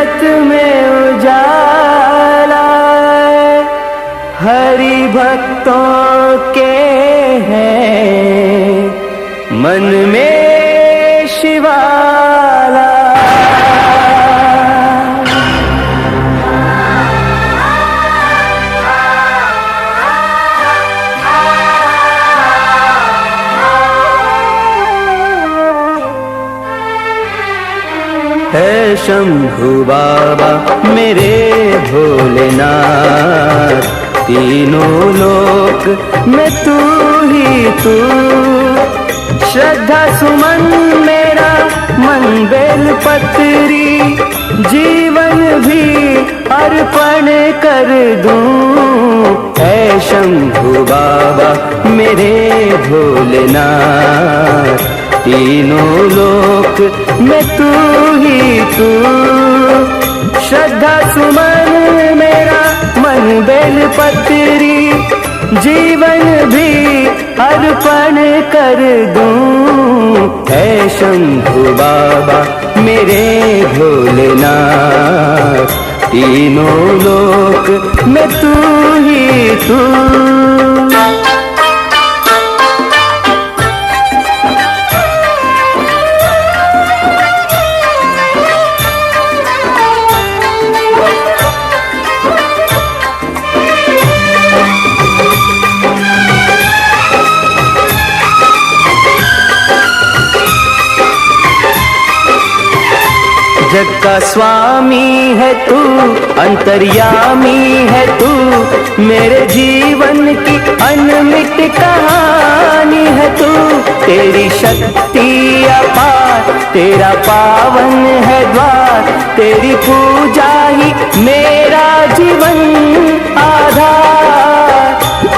जगत में उजाला, हरि भक्तों के हैं मन में शिवाला। है शंभु बाबा मेरे भोलेनाथ, तीनों लोक में तू ही तू। श्रद्धा सुमन मेरा मन बेलपत्री, जीवन भी अर्पण कर दूं। है शंभु बाबा मेरे भोलेनाथ, तीनों लोक में तू ही तू। श्रद्धा सुमन मेरा मन बेलपत्री, जीवन भी अर्पण कर दूं। है शंभु बाबा मेरे भोलेनाथ, तीनों लोक में तू ही तू। जग का स्वामी है तू, अंतर्यामी है तू, मेरे जीवन की अनमिट कहानी है तू। तेरी शक्ति अपार, तेरा पावन है द्वार, तेरी पूजा ही मेरा जीवन आधार।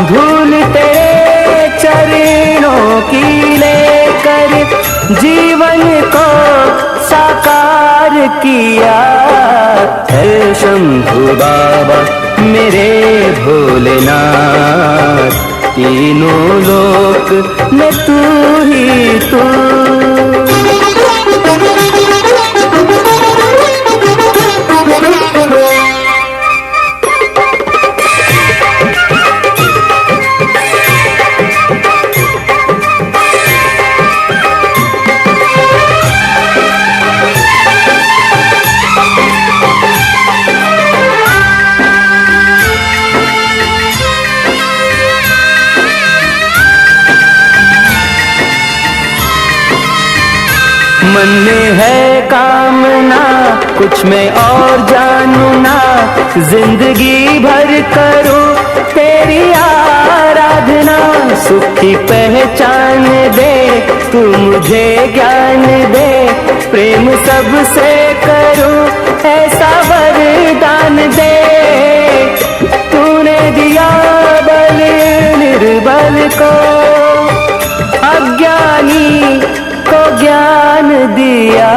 धूल तेरे चरणों की लेकर जीवन को साकार किया। है शंभु बाबा मेरे भोलेनाथ, तीनों लोक में तू ही तू। मन में है कामना कुछ मैं और जानू ना, जिंदगी भर करूं तेरी आराधना। सुखी पहचान दे तू मुझे ज्ञान दे, प्रेम सबसे करूं ऐसा वरदान दे। तूने दिया बल निर्बल को, अज्ञानी को ज्ञान दिया।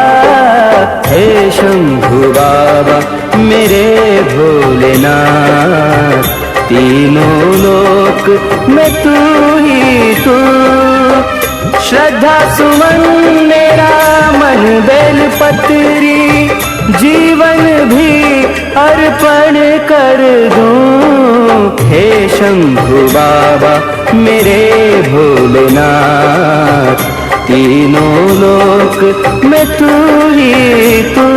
हे शंभु बाबा मेरे भोलेनाथ, तीनों लोक में तू ही तू। श्रद्धा सुमन मेरा मन बेलपत्री, जीवन भी अर्पण कर दूं। हे शंभु बाबा मेरे भोलेनाथ, तीनों लोक में तू ही तू।